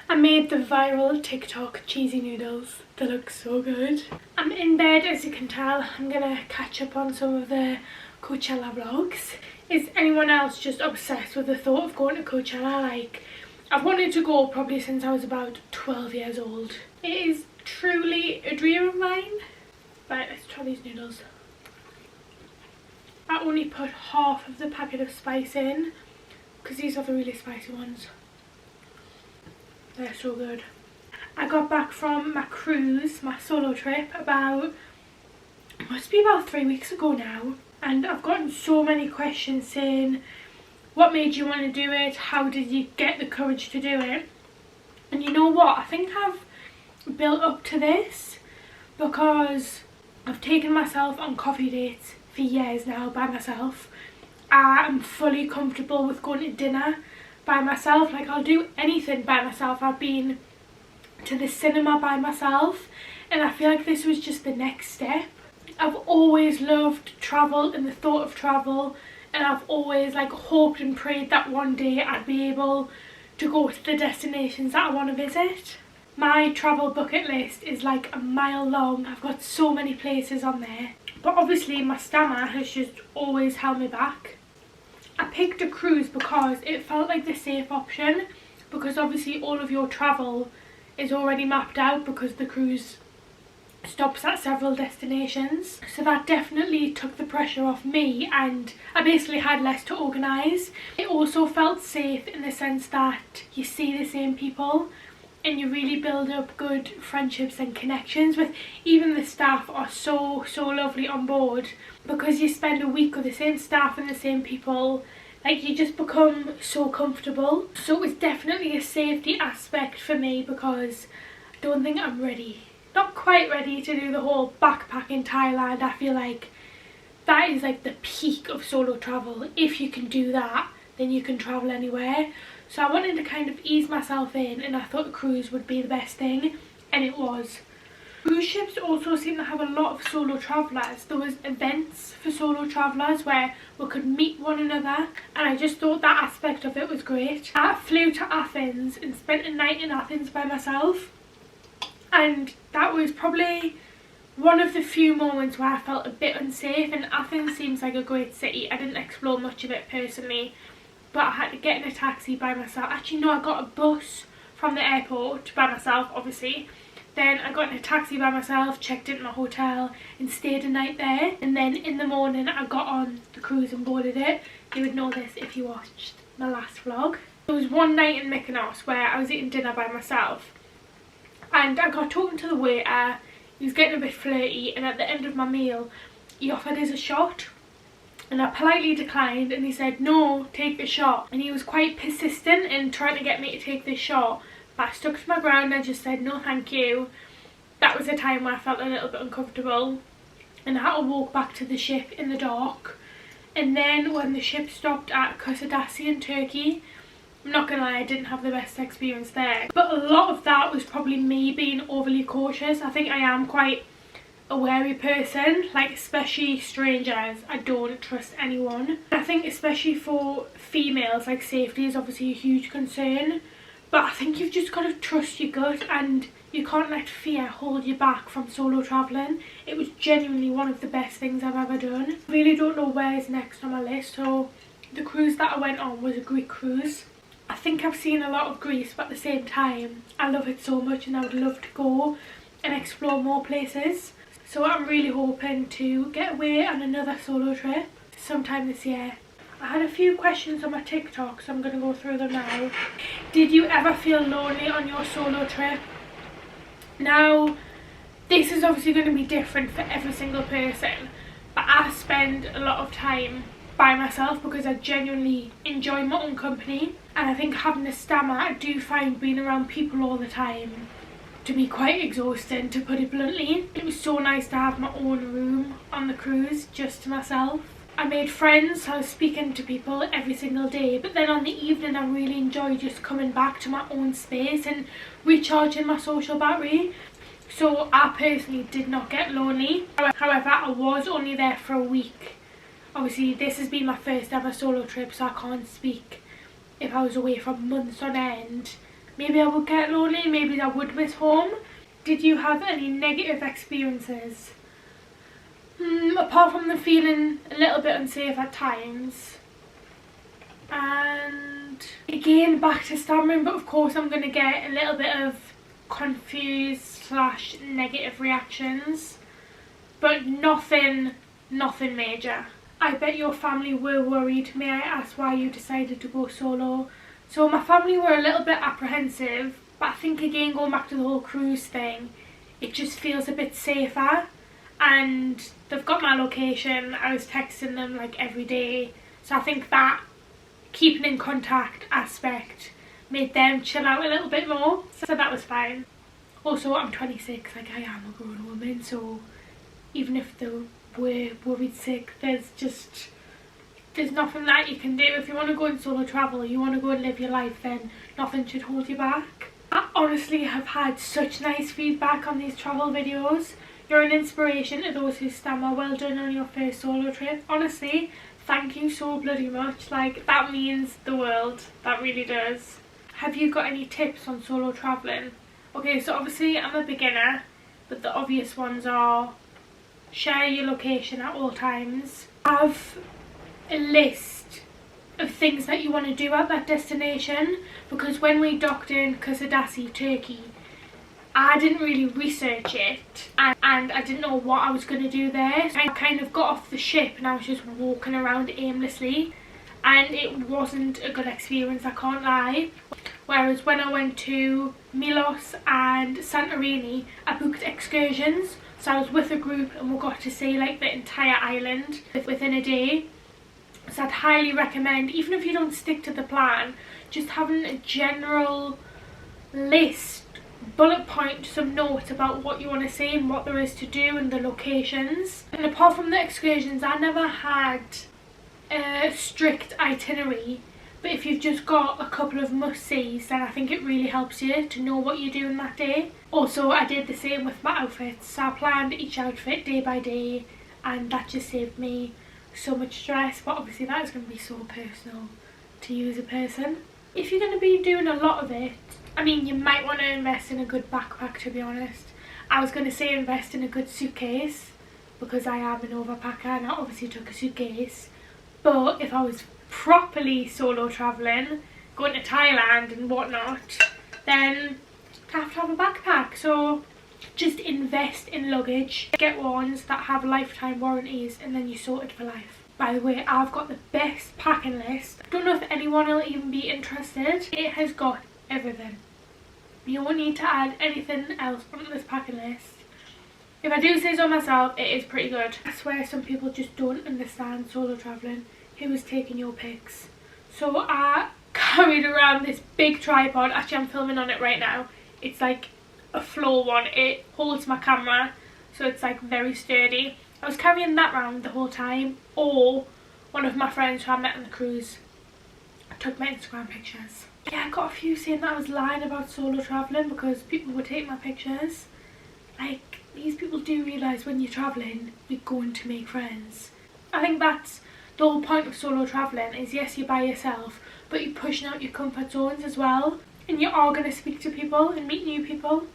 I made the viral TikTok cheesy noodles. They look so good. I'm in bed, as you can tell. I'm gonna catch up on some of the Coachella vlogs. Is anyone else just obsessed with the thought of going to Coachella? Like, I've wanted to go probably since I was about 12 years old. It is truly a dream of mine. Right, let's try these noodles. I only put half of the packet of spice in because these are the really spicy ones. They're so good. I got back from my cruise, my solo trip, it must be about 3 weeks ago now. And I've gotten so many questions saying, what made you want to do it? How did you get the courage to do it? And you know what? I think I've built up to this because I've taken myself on coffee dates for years now by myself. I am fully comfortable with going to dinner by myself. Like, I'll do anything by myself. I've been to the cinema by myself, and I feel like this was just the next step. I've always loved travel and the thought of travel, and I've always like hoped and prayed that one day I'd be able to go to the destinations that I want to visit. My travel bucket list is like a mile long. I've got so many places on there, but obviously my stammer has just always held me back. I picked a cruise because it felt like the safe option, because obviously all of your travel is already mapped out because the cruise stops at several destinations. So that definitely took the pressure off me, and I basically had less to organise. It also felt safe in the sense that you see the same people and you really build up good friendships and connections with. Even the staff are so lovely on board, because you spend a week with the same staff and the same people. Like, you just become so comfortable. So it was definitely a safety aspect for me, because I don't think I'm ready, not quite ready to do the whole backpack in Thailand. I feel like that is like the peak of solo travel. If you can do that, then you can travel anywhere. So I wanted to kind of ease myself in, and I thought a cruise would be the best thing, and it was. Cruise ships also seem to have a lot of solo travellers. There was events for solo travellers where we could meet one another, and I just thought that aspect of it was great. I flew to Athens and spent a night in Athens by myself, and that was probably one of the few moments where I felt a bit unsafe. And Athens seems like a great city. I didn't explore much of it personally, but I had to get in a taxi by myself. Actually no, I got a bus from the airport by myself, obviously. Then I got in a taxi by myself, checked into my hotel and stayed a night there. And then in the morning I got on the cruise and boarded it. You would know this if you watched my last vlog. There was one night in Mykonos where I was eating dinner by myself, and I got talking to the waiter. He was getting a bit flirty, and at the end of my meal he offered us a shot, and I politely declined, and he said, no, take the shot. And he was quite persistent in trying to get me to take this shot, but I stuck to my ground. I just said no thank you. That was a time where I felt a little bit uncomfortable, and I had to walk back to the ship in the dark. And then when the ship stopped at Kuşadası in Turkey, I'm not gonna lie, I didn't have the best experience there. But a lot of that was probably me being overly cautious. I think I am quite a wary person, like especially strangers. I don't trust anyone. I think especially for females, like safety is obviously a huge concern, but I think you've just got to trust your gut, and you can't let fear hold you back from solo travelling. It was genuinely one of the best things I've ever done. I really don't know where is next on my list. So the cruise that I went on was a Greek cruise. I think I've seen a lot of Greece, but at the same time I love it so much and I would love to go and explore more places. So I'm really hoping to get away on another solo trip sometime this year. I had a few questions on my TikTok, so I'm going to go through them now. Did you ever feel lonely on your solo trip? Now, this is obviously going to be different for every single person, but I spend a lot of time by myself because I genuinely enjoy my own company. And I think having a stammer, I do find being around people all the time to be quite exhausting, to put it bluntly. It was so nice to have my own room on the cruise just to myself. I made friends, I was speaking to people every single day, but then on the evening I really enjoyed just coming back to my own space and recharging my social battery. So I personally did not get lonely. However, I was only there for a week. Obviously this has been my first ever solo trip, so I can't speak if I was away for months on end maybe I would get lonely, maybe I would miss home. Did you have any negative experiences? Apart from the feeling a little bit unsafe at times. And again, back to stammering, but of course I'm going to get a little bit of confused / negative reactions, but nothing major. I bet your family were worried. May I ask why you decided to go solo? So my family were a little bit apprehensive, but I think again, going back to the whole cruise thing, it just feels a bit safer, and they've got my location. I was texting them like every day, so I think that keeping in contact aspect made them chill out a little bit more, so that was fine. Also, I'm 26, like I am a grown woman, so even if they were worried sick, there's nothing that you can do. If you want to go and solo travel, you want to go and live your life, then nothing should hold you back. I honestly have had such nice feedback on these travel videos. You're an inspiration to those who stammer. Well done on your first solo trip. Honestly, thank you so bloody much. Like, that means the world. That really does. Have you got any tips on solo travelling? Okay, so obviously I'm a beginner, but the obvious ones are share your location at all times. Have a list of things that you want to do at that destination, because when we docked in Kusadasi, Turkey, I didn't really research it, and I didn't know what I was going to do there. So I kind of got off the ship and I was just walking around aimlessly, and it wasn't a good experience, I can't lie. Whereas when I went to Milos and Santorini, I booked excursions, so I was with a group and we got to see like the entire island within a day. So I'd highly recommend, even if you don't stick to the plan, just having a general list, bullet point, some notes about what you want to see and what there is to do and the locations. And apart from the excursions, I never had a strict itinerary, but if you've just got a couple of must-sees, then I think it really helps you to know what you're doing that day. Also, I did the same with my outfits, so I planned each outfit day by day, and that just saved me so much stress. But obviously that is going to be so personal to you as a person. If you're going to be doing a lot of it, I mean, you might want to invest in a good backpack, to be honest. I was going to say invest in a good suitcase, because I am an overpacker and I obviously took a suitcase. But if I was properly solo travelling, going to Thailand and whatnot, then I have to have a backpack. So just invest in luggage, get ones that have lifetime warranties, and then you're sorted for life. By the way, I've got the best packing list. I don't know if anyone will even be interested. It has got everything. You won't need to add anything else on this packing list. If I do say so myself, it is pretty good. I swear some people just don't understand solo travelling. Who was taking your pics? So I carried around this big tripod. Actually, I'm filming on it right now. It's like a floor one. It holds my camera, so it's like very sturdy. I was carrying that around the whole time. Or one of my friends who I met on the cruise took my Instagram pictures. Yeah, I got a few saying that I was lying about solo travelling because people would take my pictures. Like, these people do realise when you're travelling, you're going to make friends. I think that's the whole point of solo travelling, is yes, you're by yourself, but you're pushing out your comfort zones as well. And you are going to speak to people and meet new people.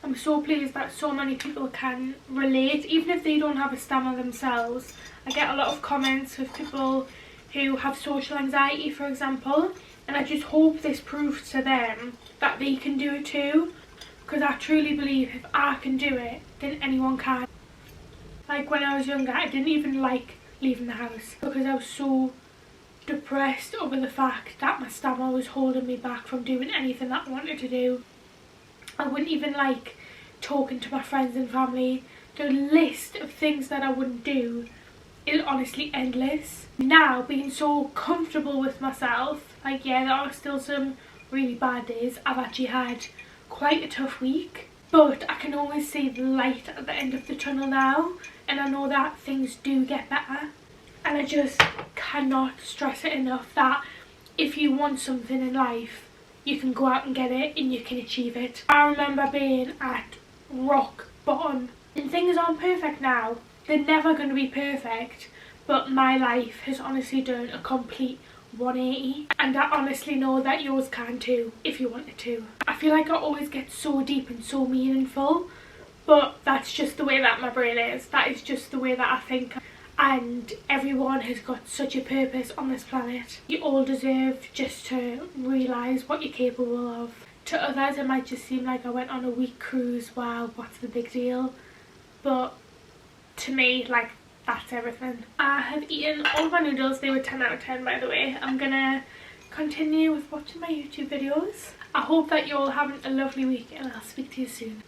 I'm so pleased that so many people can relate, even if they don't have a stammer themselves. I get a lot of comments with people who have social anxiety, for example, and I just hope this proves to them that they can do it too, because I truly believe if I can do it, then anyone can. Like when I was younger, I didn't even like leaving the house because I was so depressed over the fact that my stammer was holding me back from doing anything that I wanted to do. I wouldn't even like talking to my friends and family. The list of things that I wouldn't do is honestly endless. Now, being so comfortable with myself, like yeah, there are still some really bad days. I've actually had quite a tough week, but I can always see the light at the end of the tunnel now, and I know that things do get better. And I just cannot stress it enough that if you want something in life, you can go out and get it and you can achieve it. I remember being at rock bottom, and things aren't perfect now. They're never going to be perfect, but my life has honestly done a complete 180, and I honestly know that yours can too if you wanted to. I feel like I always get so deep and so meaningful, but that's just the way that my brain is. That is just the way that I think. And everyone has got such a purpose on this planet. You all deserve just to realise what you're capable of. To others it might just seem like I went on a week cruise, wow, what's the big deal? But to me, like, that's everything. I have eaten all my noodles. They were 10 out of 10 by the way. I'm gonna continue with watching my YouTube videos. I hope that you're all having a lovely week and I'll speak to you soon.